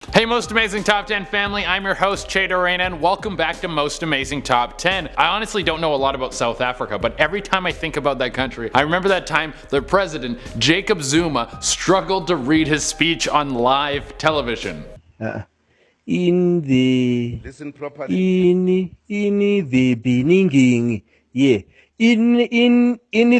Hey Most Amazing Top 10 family, I'm your host Cheda Reyna and welcome back to Most Amazing Top 10. I honestly don't know a lot about South Africa, but every time I think about that country, I remember that time their president, Jacob Zuma, struggled to read his speech on live television. In the beginning, in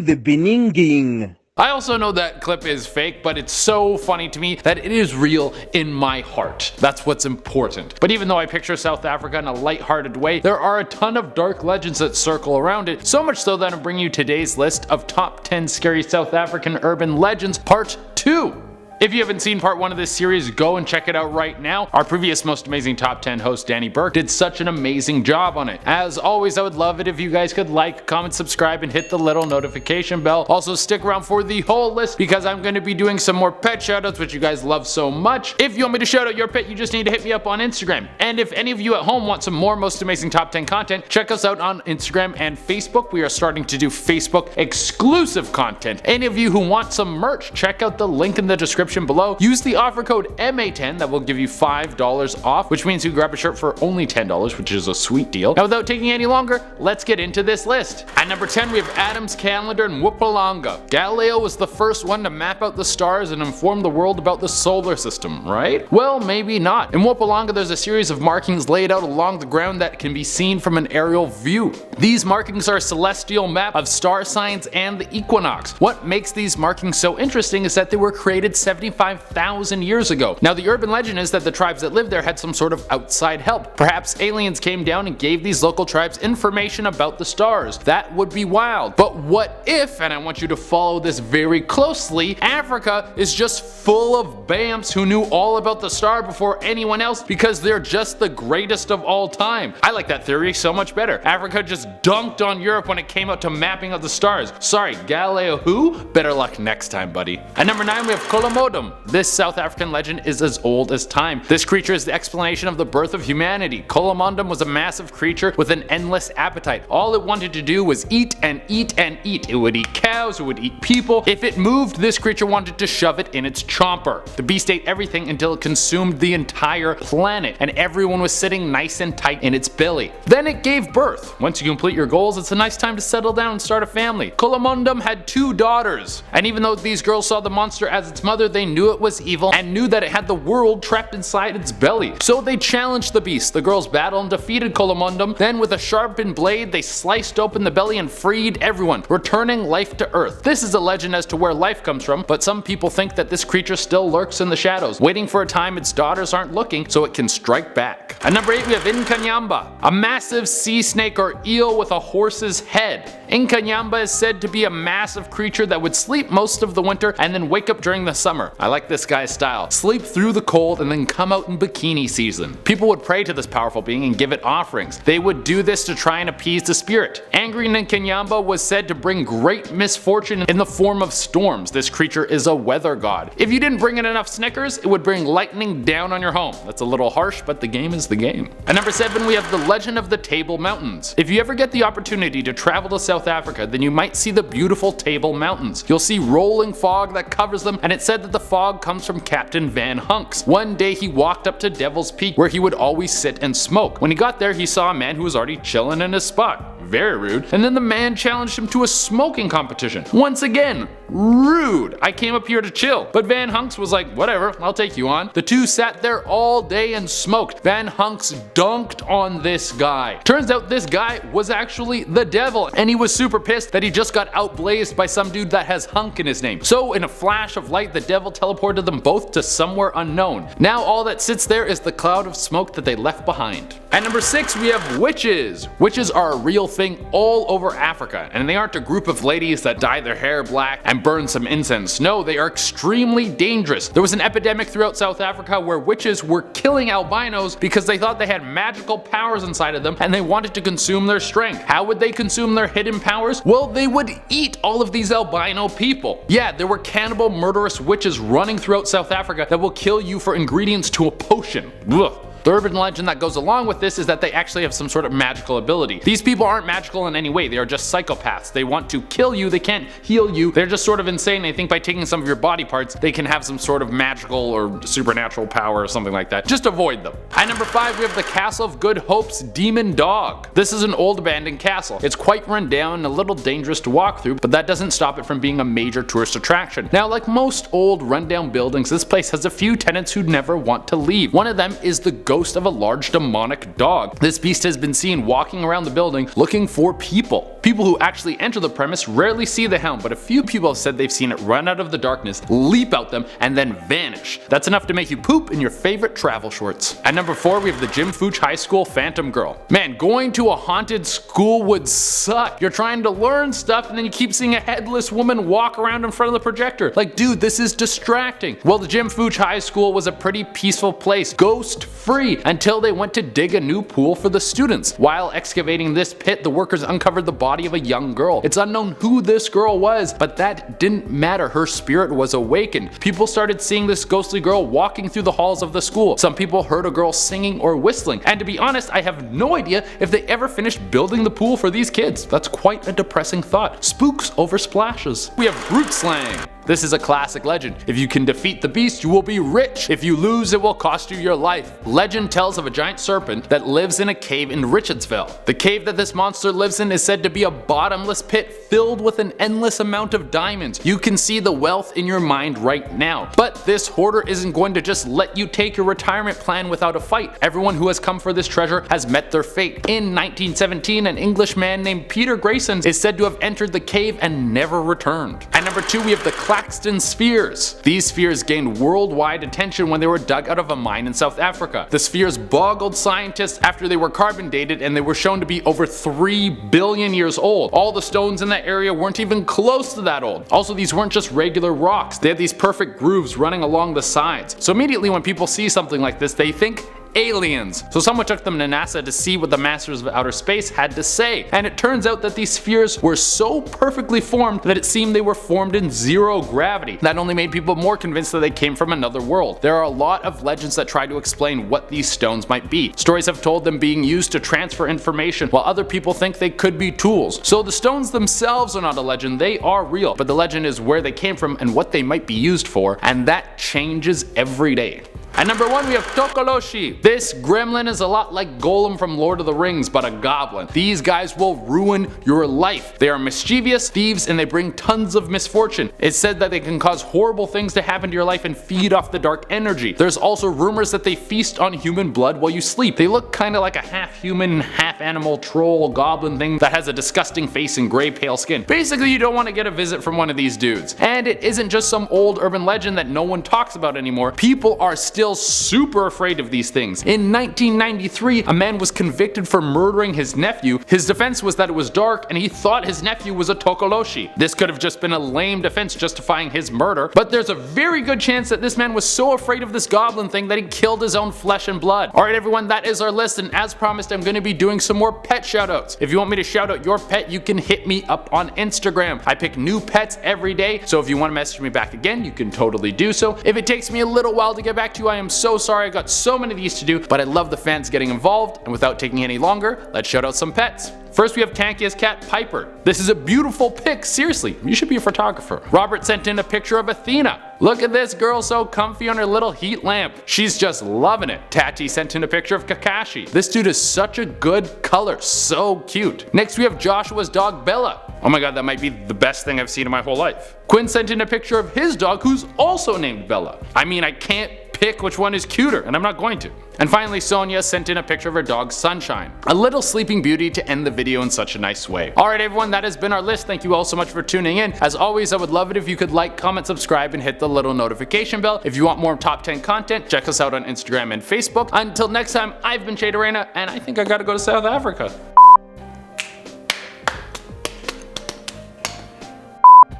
the beginning. I also know that clip is fake, but it's so funny to me that it is real in my heart. That's what's important. But even though I picture South Africa in a lighthearted way, there are a ton of dark legends that circle around it, so much so that I'm bringing you today's list of top 10 scary South African urban legends part 2. If you haven't seen part 1 of this series, go and check it out right now. Our previous Most Amazing Top 10 host Danny Burke did such an amazing job on it. As always, I would love it if you guys could like, comment, subscribe, and hit the little notification bell. Also stick around for the whole list because I'm going to be doing some more pet shoutouts which you guys love so much. If you want me to shout out your pet, you just need to hit me up on Instagram. And if any of you at home want some more Most Amazing Top 10 content, check us out on Instagram and Facebook. We are starting to do Facebook exclusive content. Any of you who want some merch, check out the link in the description below. Use the offer code MA10 that will give you $5 off, which means you grab a shirt for only $10, which is a sweet deal. Now without taking any longer, let's get into this list. At number 10 we have Adam's calendar in Mpumalanga. Galileo was the first one to map out the stars and inform the world about the solar system, right? Well, maybe not. In Mpumalanga there's a series of markings laid out along the ground that can be seen from an aerial view. These markings are a celestial map of star signs and the equinox. What makes these markings so interesting is that they were created 75,000 years ago. Now the urban legend is that the tribes that lived there had some sort of outside help. Perhaps aliens came down and gave these local tribes information about the stars. That would be wild. But what if, and I want you to follow this very closely, Africa is just full of BAMFs who knew all about the star before anyone else because they're just the greatest of all time. I like that theory so much better. Africa just dunked on Europe when it came out to mapping out the stars. Sorry, Galileo who? Better luck next time, buddy. At number 9 we have Kolomodom. This South African legend is as old as time. This creature is the explanation of the birth of humanity. Kolomodom was a massive creature with an endless appetite. All it wanted to do was eat and eat and eat. It would eat cows, it would eat people. If it moved, this creature wanted to shove it in its chomper. The beast ate everything until it consumed the entire planet, and everyone was sitting nice and tight in its belly. Then it gave birth. Once you complete your goals, it's a nice time to settle down and start a family. Kolomodom had 2 daughters, and even though these girls saw the monster as its mother, they knew it was evil and knew that it had the world trapped inside its belly. So they challenged the beast. The girls battled and defeated Kolomodom. Then with a sharpened blade, they sliced open the belly and freed everyone, returning life to Earth. This is a legend as to where life comes from, but some people think that this creature still lurks in the shadows, waiting for a time its daughters aren't looking so it can strike back. At number 8 we have Inkanyamba, a massive sea snake or eel with a horse's head. Inkanyamba is said to be a massive creature that would sleep most of the winter and then wake up during the summer. I like this guy's style. Sleep through the cold and then come out in bikini season. People would pray to this powerful being and give it offerings. They would do this to try and appease the spirit. Angry Inkanyamba was said to bring great misfortune in the form of storms. This creature is a weather god. If you didn't bring in enough Snickers, it would bring lightning down on your home. That's a little harsh, but the game is the game. At number 7 we have the legend of the Table Mountains. If you ever get the opportunity to travel to South Africa, then you might see the beautiful Table Mountains. You'll see rolling fog that covers them, and it's said that the fog comes from Captain Van Hunks. One day he walked up to Devil's Peak where he would always sit and smoke. When he got there, he saw a man who was already chilling in his spot. Very rude. And then the man challenged him to a smoking competition. Once again, rude. I came up here to chill. But Van Hunks was like, whatever, I'll take you on. The two sat there all day and smoked. Van Hunks dunked on this guy. Turns out this guy was actually the devil, and he was super pissed that he just got outblazed by some dude that has Hunk in his name. So in a flash of light, the devil teleported them both to somewhere unknown. Now all that sits there is the cloud of smoke that they left behind. At number 6 we have witches. Witches are a real thing all over Africa, and they aren't a group of ladies that dye their hair black and burn some incense. No, they are extremely dangerous. There was an epidemic throughout South Africa where witches were killing albinos because they thought they had magical powers inside of them and they wanted to consume their strength. How would they consume their hidden powers? Well, they would eat all of these albino people. Yeah, there were cannibal murderous witches running throughout South Africa that will kill you for ingredients to a potion. Ugh. The urban legend that goes along with this is that they actually have some sort of magical ability. These people aren't magical in any way, they are just psychopaths. They want to kill you, they can't heal you, they're just sort of insane. They think by taking some of your body parts, they can have some sort of magical or supernatural power or something like that. Just avoid them. At number 5, we have the Castle of Good Hope's Demon Dog. This is an old abandoned castle. It's quite run down and a little dangerous to walk through, but that doesn't stop it from being a major tourist attraction. Now, like most old rundown buildings, this place has a few tenants who never want to leave. One of them is the ghost of a large demonic dog. This beast has been seen walking around the building looking for people. People who actually enter the premise rarely see the hound, but a few people have said they've seen it run out of the darkness, leap out them, and then vanish. That's enough to make you poop in your favorite travel shorts. At number 4, we have the Jim Fuch High School Phantom Girl. Man, going to a haunted school would suck. You're trying to learn stuff and then you keep seeing a headless woman walk around in front of the projector. Like, dude, this is distracting. Well, the Jim Fuch High School was a pretty peaceful place, ghost free, until they went to dig a new pool for the students. While excavating this pit, the workers uncovered the body of a young girl. It's unknown who this girl was, but that didn't matter. Her spirit was awakened. People started seeing this ghostly girl walking through the halls of the school. Some people heard a girl singing or whistling, and to be honest, I have no idea if they ever finished building the pool for these kids. That's quite a depressing thought. Spooks over splashes. We have Brute Slang. This is a classic legend. If you can defeat the beast, you will be rich. If you lose, it will cost you your life. Legend tells of a giant serpent that lives in a cave in Richardsville. The cave that this monster lives in is said to be a bottomless pit filled with an endless amount of diamonds. You can see the wealth in your mind right now. But this hoarder isn't going to just let you take your retirement plan without a fight. Everyone who has come for this treasure has met their fate. In 1917, an Englishman named Peter Grayson is said to have entered the cave and never returned. At number 2, we have the Claxton Spheres. These spheres gained worldwide attention when they were dug out of a mine in South Africa. The spheres boggled scientists after they were carbon dated and they were shown to be over 3 billion years old. All the stones in that area weren't even close to that old. Also, these weren't just regular rocks. They had these perfect grooves running along the sides. So immediately when people see something like this, they think aliens. So someone took them to NASA to see what the Masters of Outer Space had to say, and it turns out that these spheres were so perfectly formed that it seemed they were formed in zero gravity. That only made people more convinced that they came from another world. There are a lot of legends that try to explain what these stones might be. Stories have told them being used to transfer information, while other people think they could be tools. So the stones themselves are not a legend, they are real, but the legend is where they came from and what they might be used for, and that changes every day. At number 1, we have Tokoloshi. This gremlin is a lot like Golem from Lord of the Rings, but a goblin. These guys will ruin your life. They are mischievous, thieves, and they bring tons of misfortune. It's said that they can cause horrible things to happen to your life and feed off the dark energy. There's also rumors that they feast on human blood while you sleep. They look kinda like a half human, half animal troll goblin thing that has a disgusting face and gray pale skin. Basically, you don't want to get a visit from one of these dudes. And it isn't just some old urban legend that no one talks about anymore. People are still super afraid of these things. In 1993, a man was convicted for murdering his nephew. His defense was that it was dark and he thought his nephew was a Tokoloshi. This could have just been a lame defense justifying his murder, but there's a very good chance that this man was so afraid of this goblin thing that he killed his own flesh and blood. Alright everyone, that is our list, and as promised, I'm going to be doing some more pet shoutouts. If you want me to shout out your pet, you can hit me up on Instagram. I pick new pets every day, so if you want to message me back again, you can totally do so. If it takes me a little while to get back to you, I am so sorry. I got so many of these to do, but I love the fans getting involved, and without taking any longer, let's shout out some pets. First we have Tankia's cat Piper. This is a beautiful pic, seriously, you should be a photographer. Robert sent in a picture of Athena. Look at this girl so comfy on her little heat lamp. She's just loving it. Tati sent in a picture of Kakashi. This dude is such a good color, so cute. Next we have Joshua's dog Bella. Oh my god, that might be the best thing I've seen in my whole life. Quinn sent in a picture of his dog who's also named Bella. I mean, I can't pick which one is cuter, and I'm not going to. And finally, Sonia sent in a picture of her dog Sunshine. A little sleeping beauty to end the video in such a nice way. Alright everyone, that has been our list. Thank you all so much for tuning in. As always, I would love it if you could like, comment, subscribe, and hit the little notification bell. If you want more top 10 content, check us out on Instagram and Facebook. Until next time, I've been Shade Arena, and I think I gotta go to South Africa.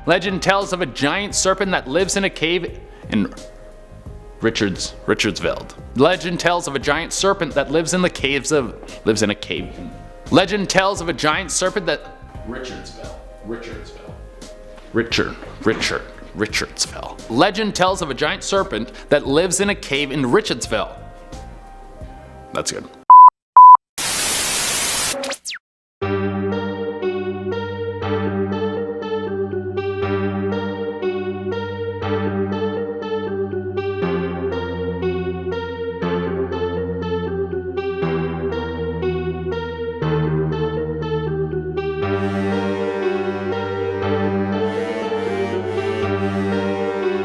Legend tells of a giant serpent that lives in a cave in Richardsville. Legend tells of a giant serpent that lives in a cave. Legend tells of a giant serpent that Richardsville. Legend tells of a giant serpent that lives in a cave in Richardsville. That's good.